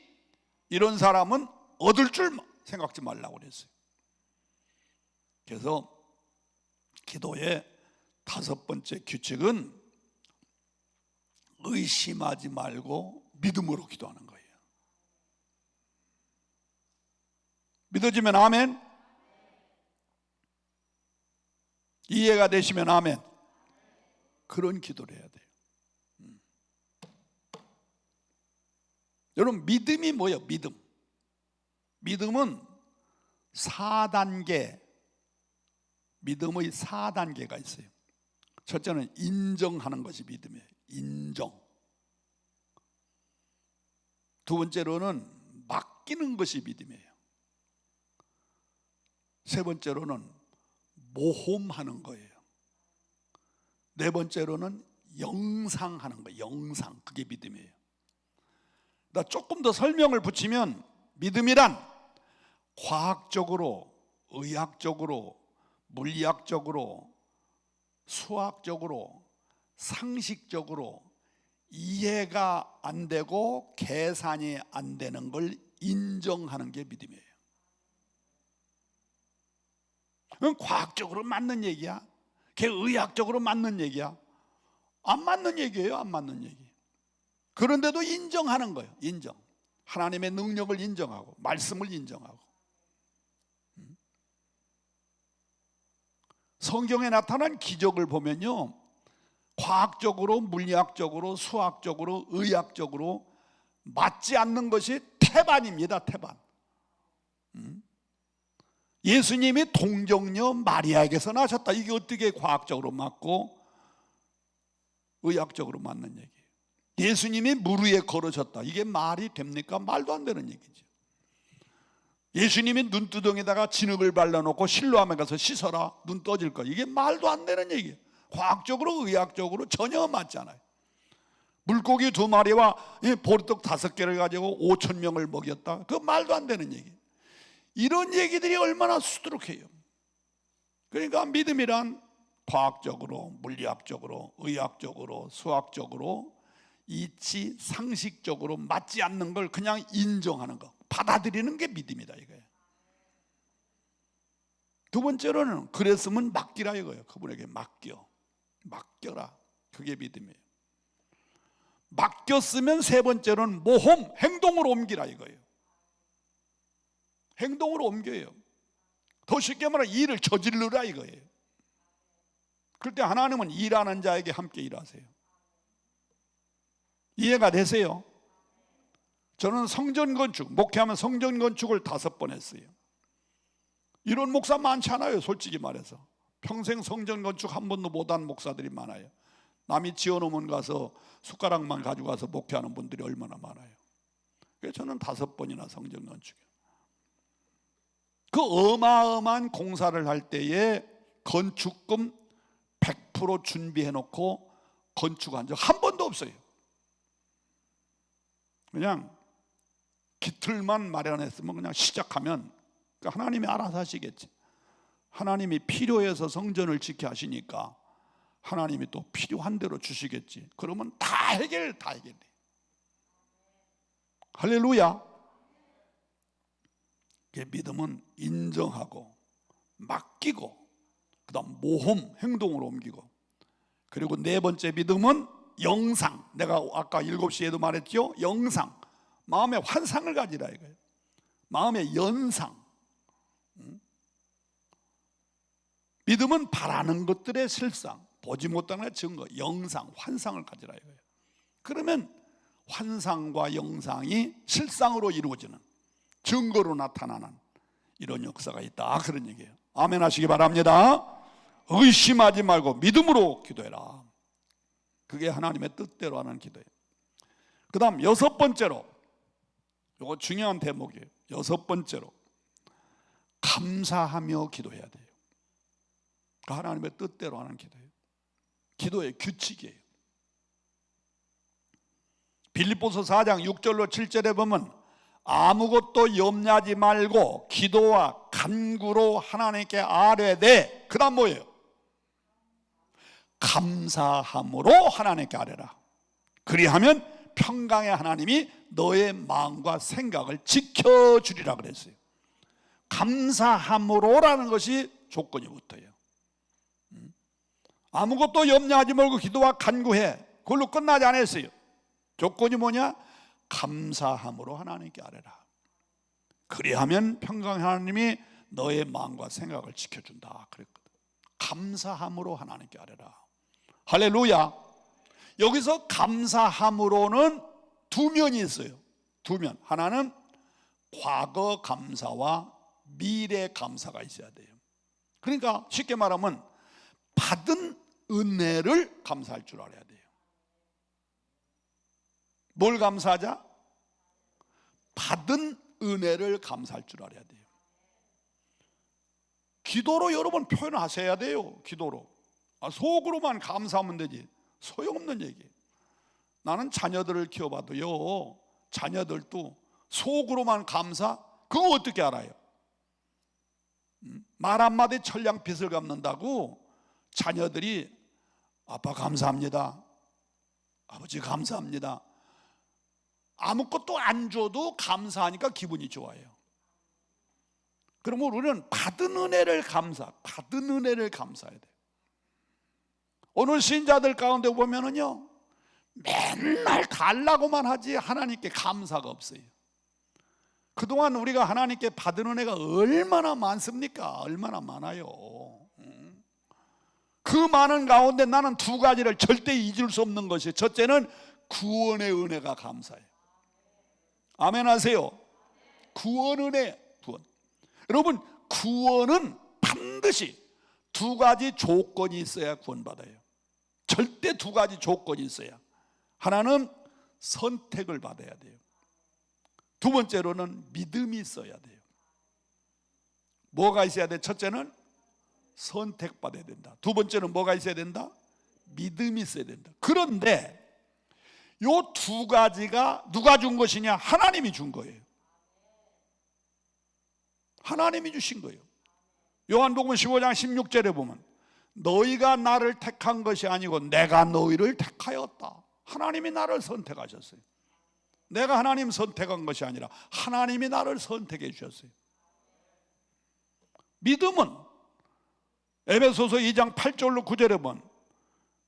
이런 사람은 얻을 줄 생각지 말라고 그랬어요. 그래서 기도의 5번째 규칙은 의심하지 말고 믿음으로 기도하는 거예요. 믿어지면 아멘. 이해가 되시면 아멘. 그런 기도를 해야 돼요. 여러분, 믿음이 뭐예요? 믿음은 4단계, 믿음의 4단계가 있어요. 첫째는 인정하는 것이 믿음이에요. 인정. 두 번째로는 맡기는 것이 믿음이에요. 세 번째로는 모험하는 거예요. 네 번째로는 영상하는 거예요. 영상. 그게 믿음이에요. 나 조금 더 설명을 붙이면 믿음이란 과학적으로, 의학적으로, 물리학적으로, 수학적으로, 상식적으로 이해가 안 되고 계산이 안 되는 걸 인정하는 게 믿음이에요. 그건 과학적으로 맞는 얘기야? 그게 의학적으로 맞는 얘기야? 안 맞는 얘기예요. 안 맞는 얘기. 그런데도 인정하는 거예요. 인정. 하나님의 능력을 인정하고 말씀을 인정하고. 성경에 나타난 기적을 보면요, 과학적으로, 물리학적으로, 수학적으로, 의학적으로 맞지 않는 것이 태반입니다. 태반. 예수님이 동정녀 마리아에게서 나셨다. 이게 어떻게 과학적으로 맞고 의학적으로 맞는 얘기예요? 예수님이 물 위에 걸으셨다. 이게 말이 됩니까? 말도 안 되는 얘기죠. 예수님이 눈두덩이에다가 진흙을 발라놓고 실로암에 가서 씻어라, 눈 떠질 거. 이게 말도 안 되는 얘기예요. 과학적으로, 의학적으로 전혀 맞지 않아요. 물고기 2마리와 보리떡 5개를 가지고 5,000명을 먹였다. 그 말도 안 되는 얘기. 이런 얘기들이 얼마나 수두룩해요. 그러니까 믿음이란 과학적으로, 물리학적으로, 의학적으로, 수학적으로 이치 상식적으로 맞지 않는 걸 그냥 인정하는 거, 받아들이는 게 믿음이다 이거예요. 두 번째로는 그랬으면 맡기라 이거예요. 그분에게 맡겨라. 그게 믿음이에요. 맡겼으면 세 번째로는 모험, 행동으로 옮기라 이거예요. 행동으로 옮겨요. 더 쉽게 말하면 일을 저지르라 이거예요. 그럴 때 하나님은 일하는 자에게 함께 일하세요. 이해가 되세요? 저는 성전 건축, 목회하면 성전 건축을 5번 했어요. 이런 목사 많지 않아요. 솔직히 말해서 평생 성전 건축 한 번도 못한 목사들이 많아요. 남이 지어놓으면 가서 숟가락만 가지고 가서 목회하는 분들이 얼마나 많아요. 그래서 저는 5번이나 성전 건축이에요. 그 어마어마한 공사를 할 때에 건축금 100% 준비해놓고 건축한 적 한 번도 없어요. 그냥 기틀만 마련했으면 그냥 시작하면 하나님이 알아서 하시겠지. 하나님이 필요해서 성전을 짓게 하시니까 하나님이 또 필요한 대로 주시겠지. 그러면 다 해결돼. 할렐루야. 믿음은 인정하고 맡기고 그다음 모험, 행동으로 옮기고, 그리고 네 번째 믿음은 영상. 내가 아까 7시에도 말했죠. 영상, 마음의 환상을 가지라 이거예요. 마음의 연상. 믿음은 바라는 것들의 실상, 보지 못하는 증거, 영상, 환상을 가지라 이거예요. 그러면 환상과 영상이 실상으로 이루어지는, 증거로 나타나는 이런 역사가 있다, 그런 얘기예요. 아멘 하시기 바랍니다. 의심하지 말고 믿음으로 기도해라. 그게 하나님의 뜻대로 하는 기도예요. 그 다음 6번째로, 이거 중요한 대목이에요. 6번째로, 감사하며 기도해야 돼요. 하나님의 뜻대로 하는 기도예요. 기도의 규칙이에요. 빌립보서 4장 6절로 7절에 보면 아무것도 염려하지 말고 기도와 간구로 하나님께 아뢰되, 그 다음 뭐예요? 감사함으로 하나님께 아뢰라. 그리하면 평강의 하나님이 너의 마음과 생각을 지켜주리라 그랬어요. 감사함으로라는 것이 조건이 붙어요. 아무것도 염려하지 말고 기도와 간구해, 그걸로 끝나지 않았어요. 조건이 뭐냐? 감사함으로 하나님께 아뢰라. 그리하면 평강의 하나님이 너의 마음과 생각을 지켜준다 그랬거든. 감사함으로 하나님께 아뢰라. 할렐루야. 여기서 감사함으로는 두 면이 있어요. 두 면. 하나는 과거 감사와 미래 감사가 있어야 돼요. 그러니까 쉽게 말하면 받은 은혜를 감사할 줄 알아야 돼요. 뭘 감사하자? 받은 은혜를 감사할 줄 알아야 돼요. 기도로 여러분 표현하셔야 돼요. 기도로. 속으로만 감사하면 되지 소용없는 얘기예요. 나는 자녀들을 키워봐도요, 자녀들도 속으로만 감사, 그거 어떻게 알아요? 말 한마디 천냥빚을 갚는다고 자녀들이 아빠 감사합니다, 아버지 감사합니다, 아무것도 안 줘도 감사하니까 기분이 좋아요. 그러면 우리는 받은 은혜를 받은 은혜를 감사해야 돼요. 오늘 신자들 가운데 보면은요, 맨날 달라고만 하지 하나님께 감사가 없어요. 그동안 우리가 하나님께 받은 은혜가 얼마나 많습니까? 얼마나 많아요. 그 많은 가운데 나는 두 가지를 절대 잊을 수 없는 것이, 첫째는 구원의 은혜가 감사해요. 아멘 하세요. 구원 은혜, 구원. 여러분, 구원은 반드시 두 가지 조건이 있어야 구원받아요. 절대 두 가지 조건이 있어야. 하나는 선택을 받아야 돼요. 두 번째로는 믿음이 있어야 돼요. 뭐가 있어야 돼? 첫째는 선택받아야 된다. 두 번째는 뭐가 있어야 된다? 믿음이 있어야 된다. 그런데 요 두 가지가 누가 준 것이냐? 하나님이 준 거예요. 하나님이 주신 거예요. 요한복음 15장 16절에 보면 너희가 나를 택한 것이 아니고 내가 너희를 택하였다. 하나님이 나를 선택하셨어요. 내가 하나님 선택한 것이 아니라 하나님이 나를 선택해 주셨어요. 믿음은 에베소서 2장 8절로 9절에 보면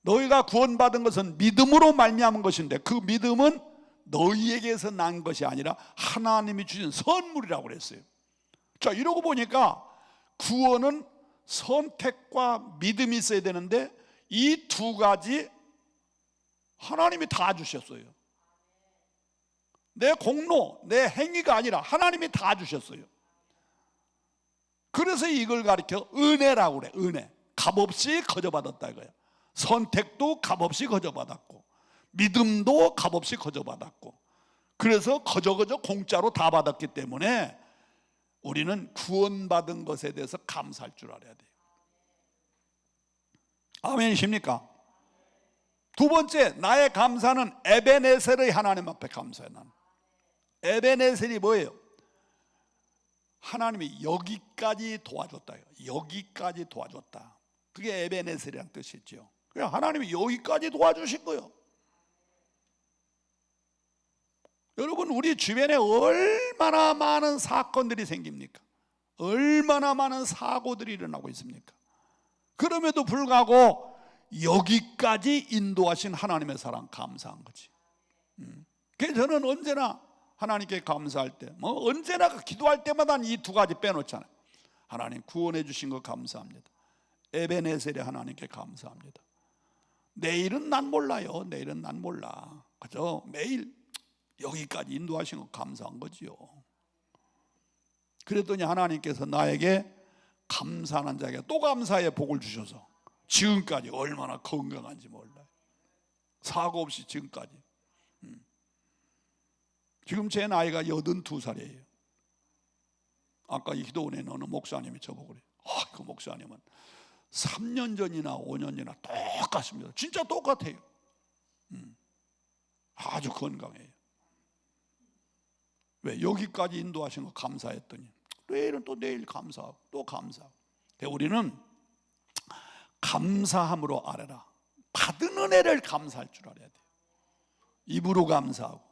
너희가 구원받은 것은 믿음으로 말미암은 것인데 그 믿음은 너희에게서 난 것이 아니라 하나님이 주신 선물이라고 그랬어요. 자, 이러고 보니까 구원은 선택과 믿음이 있어야 되는데 이 두 가지 하나님이 다 주셨어요. 내 공로, 내 행위가 아니라 하나님이 다 주셨어요. 그래서 이걸 가리켜 은혜라고 그래. 은혜. 값없이 거저받았다 이거야. 선택도 값없이 거저받았고 믿음도 값없이 거저받았고, 그래서 거저 공짜로 다 받았기 때문에 우리는 구원받은 것에 대해서 감사할 줄 알아야 돼요. 아멘이십니까? 두 번째, 나의 감사는 에베네셀의 하나님 앞에 감사해. 나는 에베네셀이 뭐예요? 하나님이 여기까지 도와줬다. 여기까지 도와줬다. 그게 에베네셀이라는 뜻이죠. 그냥 하나님이 여기까지 도와주신 거예요. 여러분, 우리 주변에 얼마나 많은 사건들이 생깁니까? 얼마나 많은 사고들이 일어나고 있습니까? 그럼에도 불구하고 여기까지 인도하신 하나님의 사랑 감사한 거지. 그래서 저는 언제나 하나님께 감사할 때, 뭐 언제나 기도할 때마다 이 두 가지 빼놓잖아요. 하나님 구원해 주신 거 감사합니다. 에베네셀의 하나님께 감사합니다. 내일은 난 몰라요. 내일은 난 몰라. 그죠? 매일 여기까지 인도하신 거 감사한 거지요. 그랬더니 하나님께서 나에게 감사하는 자에게 또 감사의 복을 주셔서 지금까지 얼마나 건강한지 몰라요. 사고 없이 지금까지. 지금 제 나이가 82살이에요. 아까 이 기도원에 어느 목사님이 저보고 그래요. 그 목사님은 3년 전이나 5년 전이나 똑같습니다. 진짜 똑같아요. 아주 건강해요. 왜? 여기까지 인도하신 거 감사했더니 내일은 또 내일 감사하고 또 감사하고. 우리는 감사함으로 알아라. 받은 은혜를 감사할 줄 알아야 돼요. 입으로 감사하고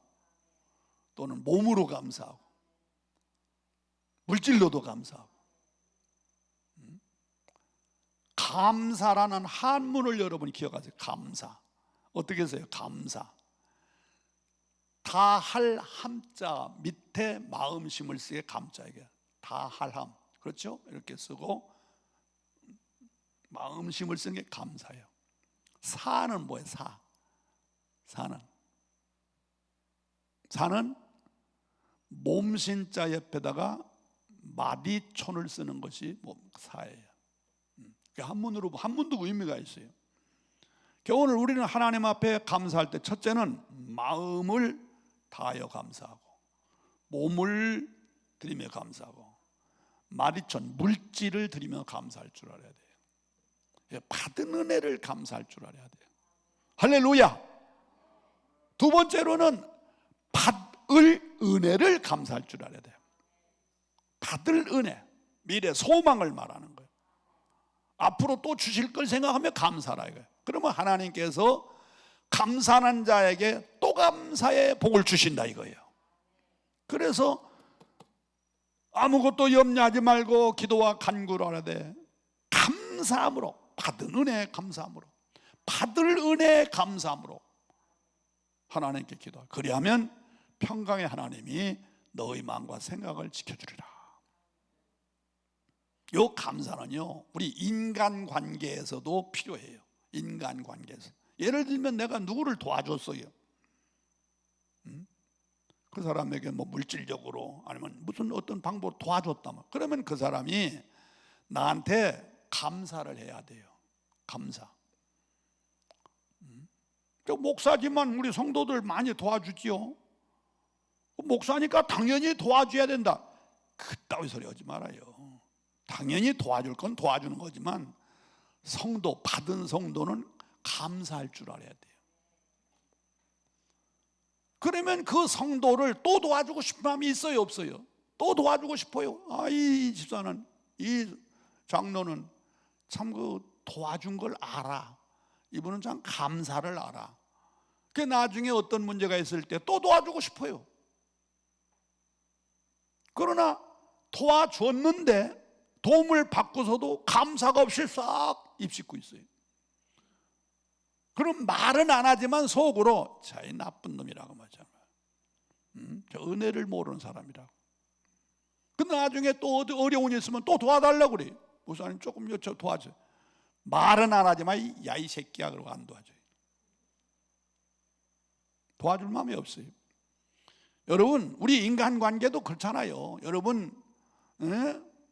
또는 몸으로 감사하고 물질로도 감사하고. 감사라는 한문을 여러분이 기억하세요. 감사. 어떻게 써요? 감사. 다할 함자 밑에 마음심을 쓰게 감자에게 다할 함. 그렇죠? 이렇게 쓰고 마음심을 쓴 게 감사예요. 사는 뭐예요? 사는 몸신자 옆에다가 마디촌을 쓰는 것이 사예요. 한문도 의미가 있어요. 오늘 우리는 하나님 앞에 감사할 때 첫째는 마음을 다하여 감사하고 몸을 드리며 감사하고 마디촌 물질을 드리며 감사할 줄 알아야 돼요. 받은 은혜를 감사할 줄 알아야 돼요. 할렐루야. 두 번째로는 받을 은혜를 감사할 줄 알아야 돼요. 받을 은혜, 미래 소망을 말하는 거예요. 앞으로 또 주실 걸 생각하며 감사라 이거예요. 그러면 하나님께서 감사하는 자에게 또 감사의 복을 주신다 이거예요. 그래서 아무것도 염려하지 말고 기도와 간구를 하라 돼. 감사함으로, 받은 은혜 감사함으로, 받을 은혜 감사함으로 하나님께 기도하. 그리하면 평강의 하나님이 너의 마음과 생각을 지켜주리라. 요 감사는요 우리 인간관계에서도 필요해요. 인간관계에서 예를 들면 내가 누구를 도와줬어요. 그 사람에게 뭐 물질적으로 아니면 무슨 어떤 방법으로 도와줬다면 그러면 그 사람이 나한테 감사를 해야 돼요. 감사. 목사지만 우리 성도들 많이 도와주지요. 목사니까 당연히 도와줘야 된다. 그따위 소리 하지 말아요. 당연히 도와줄 건 도와주는 거지만 성도, 받은 성도는 감사할 줄 알아야 돼요. 그러면 그 성도를 또 도와주고 싶은 마음이 있어요, 없어요? 또 도와주고 싶어요. 이 집사는, 이 장로는 참 그 도와준 걸 알아. 이분은 참 감사를 알아. 그 나중에 어떤 문제가 있을 때 또 도와주고 싶어요. 그러나 도와줬는데 도움을 받고서도 감사가 없이 싹 입씻고 있어요. 그럼 말은 안 하지만 속으로 자이 나쁜 놈이라고 말하잖아요. 저 은혜를 모르는 사람이라고. 근데 나중에 또 어려운 일 있으면 또 도와달라고 그래요. 목사님 조금 요청 도와줘. 말은 안 하지만 야 이 새끼야 그러고 안 도와줘요. 도와줄 마음이 없어요. 여러분 우리 인간관계도 그렇잖아요. 여러분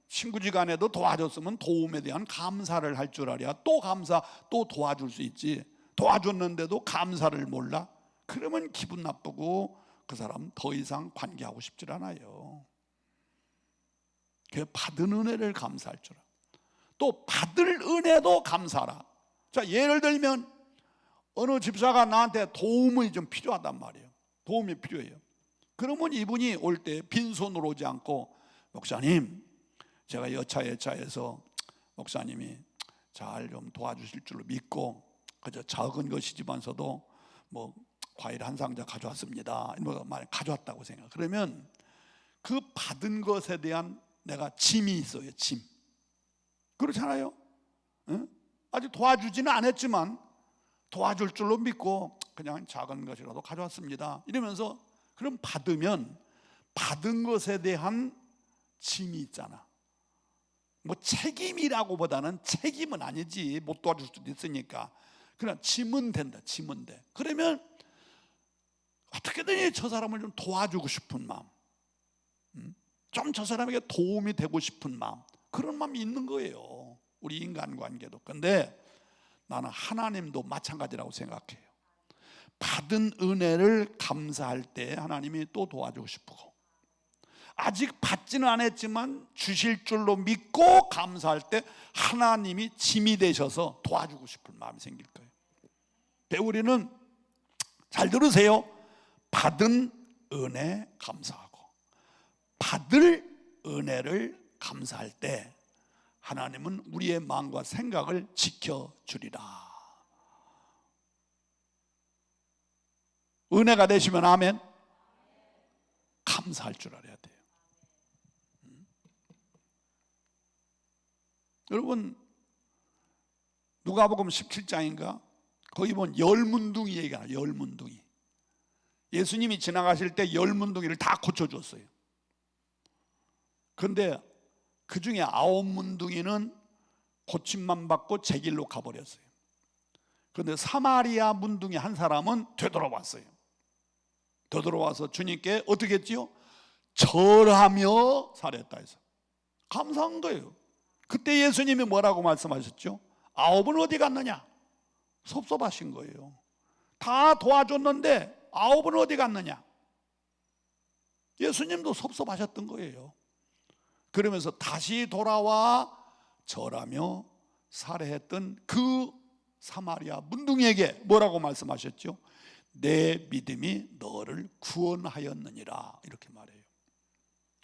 친구지간에도 도와줬으면 도움에 대한 감사를 할 줄 알아야 또 감사 또 도와줄 수 있지. 도와줬는데도 감사를 몰라? 그러면 기분 나쁘고 그 사람 더 이상 관계하고 싶질 않아요. 그 받은 은혜를 감사할 줄 알아. 또 받을 은혜도 감사하라. 자 예를 들면 어느 집사가 나한테 도움이 좀 필요하단 말이에요. 도움이 필요해요. 그러면 이분이 올 때 빈손으로 오지 않고 목사님 제가 여차여차해서 목사님이 잘 좀 도와주실 줄로 믿고 그저 작은 것이지만서도 뭐 과일 한 상자 가져왔습니다. 이런 말 가져왔다고 생각. 그러면 그 받은 것에 대한 내가 짐이 있어요. 짐. 그렇잖아요. 응? 아직 도와주지는 않았지만 도와줄 줄로 믿고 그냥 작은 것이라도 가져왔습니다 이러면서, 그럼 받으면 받은 것에 대한 짐이 있잖아. 뭐 책임이라고 보다는, 책임은 아니지, 못 도와줄 수도 있으니까. 그러나 짐은 된다. 짐은 돼. 그러면 어떻게든 저 사람을 좀 도와주고 싶은 마음, 좀 저 사람에게 도움이 되고 싶은 마음, 그런 마음이 있는 거예요, 우리 인간관계도. 근데 나는 하나님도 마찬가지라고 생각해요. 받은 은혜를 감사할 때 하나님이 또 도와주고 싶고, 아직 받지는 않았지만 주실 줄로 믿고 감사할 때 하나님이 짐이 되셔서 도와주고 싶은 마음이 생길 거예요. 우리는 잘 들으세요. 받은 은혜 감사하고, 받을 은혜를 감사할 때 하나님은 우리의 마음과 생각을 지켜주리라. 은혜가 되시면 아멘. 감사할 줄 알아야 돼요. 여러분, 누가복음 17장인가 거기 보면 열문둥이 얘기가 나와요. 열문둥이. 예수님이 지나가실 때 열문둥이를 다 고쳐주었어요. 그런데 그 중에 9문둥이는 고침만 받고 제 길로 가버렸어요. 그런데 사마리아 문둥이 한 사람은 되돌아왔어요. 되돌아와서 주님께 어떻게 했지요? 절하며 살했다 해서 감사한 거예요. 그때 예수님이 뭐라고 말씀하셨죠? 9은 어디 갔느냐? 섭섭하신 거예요. 다 도와줬는데 9은 어디 갔느냐? 예수님도 섭섭하셨던 거예요. 그러면서 다시 돌아와 절하며 살해했던 그 사마리아 문둥이에게 뭐라고 말씀하셨죠? 내 믿음이 너를 구원하였느니라, 이렇게 말해요.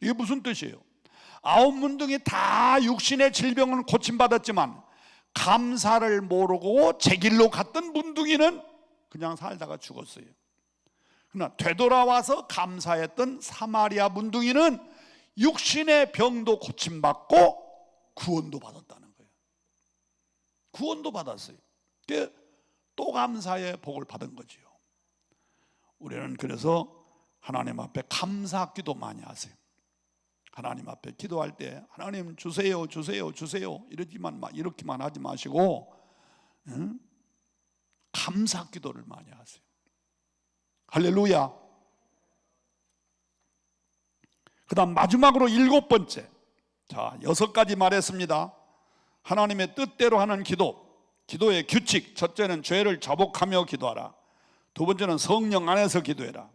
이게 무슨 뜻이에요? 9문둥이 다 육신의 질병을 고침받았지만 감사를 모르고 제 길로 갔던 문둥이는 그냥 살다가 죽었어요. 그러나 되돌아와서 감사했던 사마리아 문둥이는 육신의 병도 고침받고 구원도 받았다는 거예요. 구원도 받았어요. 또 감사의 복을 받은 거지요. 우리는 그래서 하나님 앞에 감사 기도 많이 하세요. 하나님 앞에 기도할 때 하나님 주세요, 주세요, 주세요 이렇게만 하지 마시고 감사 기도를 많이 하세요. 할렐루야. 그 다음 마지막으로 7번째. 자, 6가지 말했습니다. 하나님의 뜻대로 하는 기도, 기도의 규칙. 첫째는 죄를 자복하며 기도하라. 두 번째는 성령 안에서 기도해라.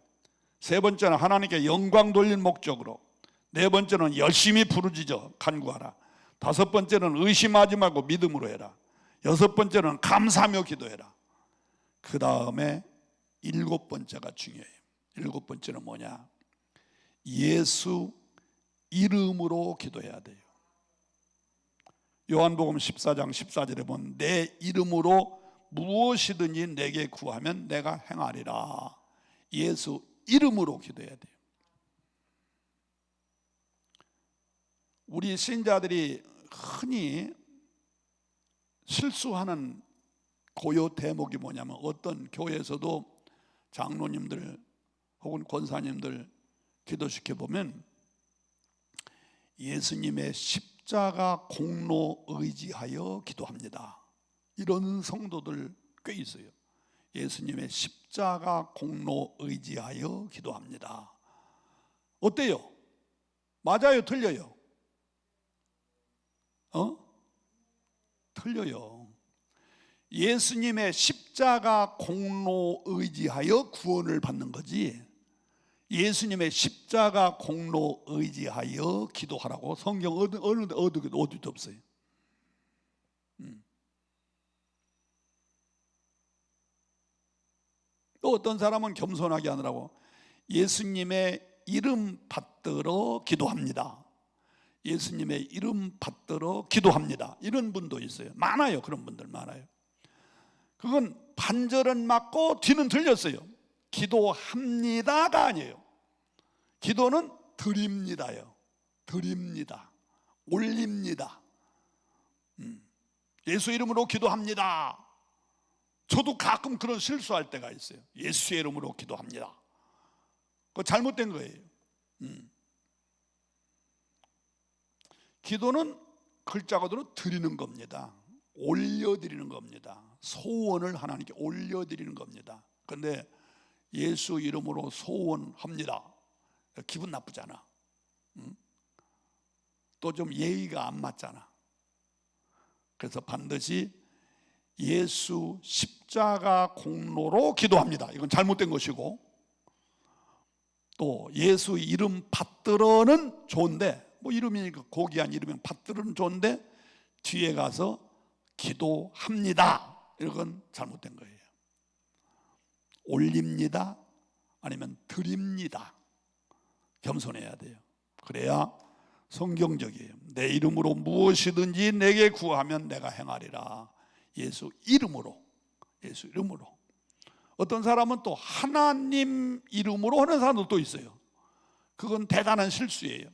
세 번째는 하나님께 영광 돌릴 목적으로. 네 번째는 열심히 부르짖어 간구하라. 다섯 번째는 의심하지 말고 믿음으로 해라. 여섯 번째는 감사하며 기도해라. 그 다음에 7번째가 중요해요. 7번째는 뭐냐? 예수 이름으로 기도해야 돼요. 요한복음 14장 14절에 보면 내 이름으로 무엇이든지 내게 구하면 내가 행하리라. 예수 이름으로 기도해야 돼요. 우리 신자들이 흔히 실수하는 고유 대목이 뭐냐면, 어떤 교회에서도 장로님들 혹은 권사님들 기도시켜 보면 예수님의 십자가 공로 의지하여 기도합니다. 이런 성도들 꽤 있어요. 예수님의 십자가 공로 의지하여 기도합니다. 어때요? 맞아요? 틀려요? 틀려요. 예수님의 십자가 공로 의지하여 구원을 받는 거지, 예수님의 십자가 공로 의지하여 기도하라고 성경 어디도 없어요. 또 어떤 사람은 겸손하게 하느라고 예수님의 이름 받들어 기도합니다. 예수님의 이름 받들어 기도합니다. 이런 분도 있어요. 많아요. 그런 분들 많아요. 그건 반절은 맞고 뒤는 틀렸어요. 기도합니다가 아니에요. 기도는 드립니다요. 드립니다. 올립니다. 예수 이름으로 기도합니다. 저도 가끔 그런 실수할 때가 있어요. 예수의 이름으로 기도합니다. 그거 잘못된 거예요. 기도는 글자 그대로 드리는 겁니다. 올려드리는 겁니다. 소원을 하나님께 올려드리는 겁니다. 그런데 예수 이름으로 소원합니다. 기분 나쁘잖아. 또 좀 예의가 안 맞잖아. 그래서 반드시 예수 십자가 공로로 기도합니다. 이건 잘못된 것이고, 또 예수 이름 받들어는 좋은데, 뭐 이름이 고귀한 이름이면 받들어는 좋은데 뒤에 가서 기도합니다, 이건 잘못된 거예요. 올립니다 아니면 드립니다. 겸손해야 돼요. 그래야 성경적이에요. 내 이름으로 무엇이든지 내게 구하면 내가 행하리라. 예수 이름으로. 예수 이름으로. 어떤 사람은 또 하나님 이름으로 하는 사람도 또 있어요. 그건 대단한 실수예요.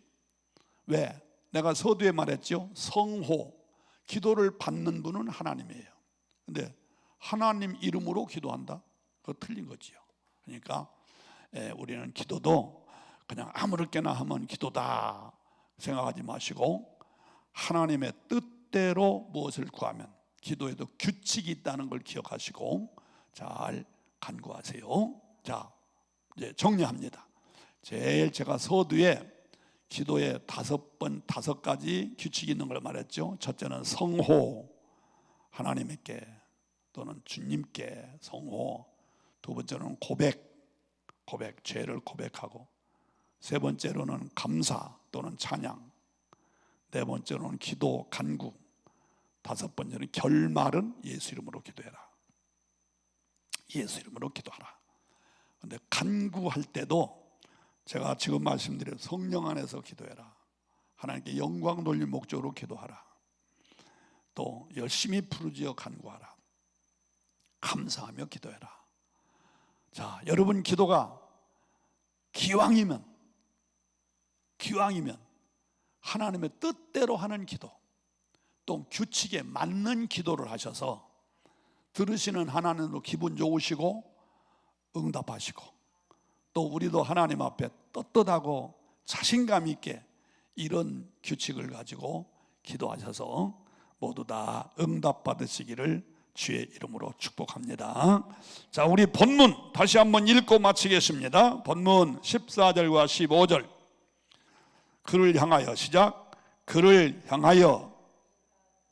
왜? 내가 서두에 말했죠. 성호, 기도를 받는 분은 하나님이에요. 근데 하나님 이름으로 기도한다? 그거 틀린 거지요. 그러니까 우리는 기도도 그냥 아무렇게나 하면 기도다 생각하지 마시고, 하나님의 뜻대로 무엇을 구하면, 기도에도 규칙이 있다는 걸 기억하시고 잘 간구하세요. 자, 이제 정리합니다. 제일 제가 서두에 기도에 5가지 규칙이 있는 걸 말했죠. 첫째는 성호, 하나님께 또는 주님께 성호. 두 번째는 고백, 죄를 고백하고. 세 번째로는 감사 또는 찬양. 네 번째로는 기도, 간구. 5번째는 결말은 예수 이름으로 기도해라. 예수 이름으로 기도하라. 그런데 간구할 때도 제가 지금 말씀드린 성령 안에서 기도해라. 하나님께 영광 돌릴 목적으로 기도하라. 또 열심히 부르짖어 간구하라. 감사하며 기도해라. 자, 여러분 기도가 기왕이면 하나님의 뜻대로 하는 기도, 또 규칙에 맞는 기도를 하셔서 들으시는 하나님도 기분 좋으시고 응답하시고, 또 우리도 하나님 앞에 떳떳하고 자신감 있게 이런 규칙을 가지고 기도하셔서 모두 다 응답받으시기를 주의 이름으로 축복합니다. 자, 우리 본문 다시 한번 읽고 마치겠습니다. 본문 14절과 15절. 그를 향하여, 시작. 그를 향하여.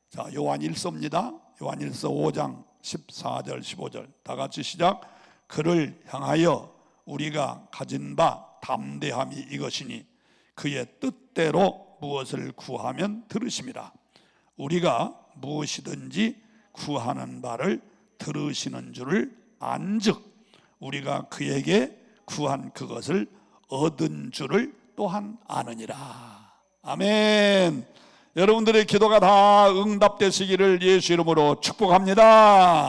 자, 요한일서입니다. 요한일서 5장 14절 15절 다 같이 시작. 그를 향하여 우리가 가진 바 담대함이 이것이니 그의 뜻대로 무엇을 구하면 들으심이라. 우리가 무엇이든지 구하는 바를 들으시는 줄을 안즉 우리가 그에게 구한 그것을 얻은 줄을 또한 아느니라. 아멘. 여러분들의 기도가 다 응답되시기를 예수 이름으로 축복합니다.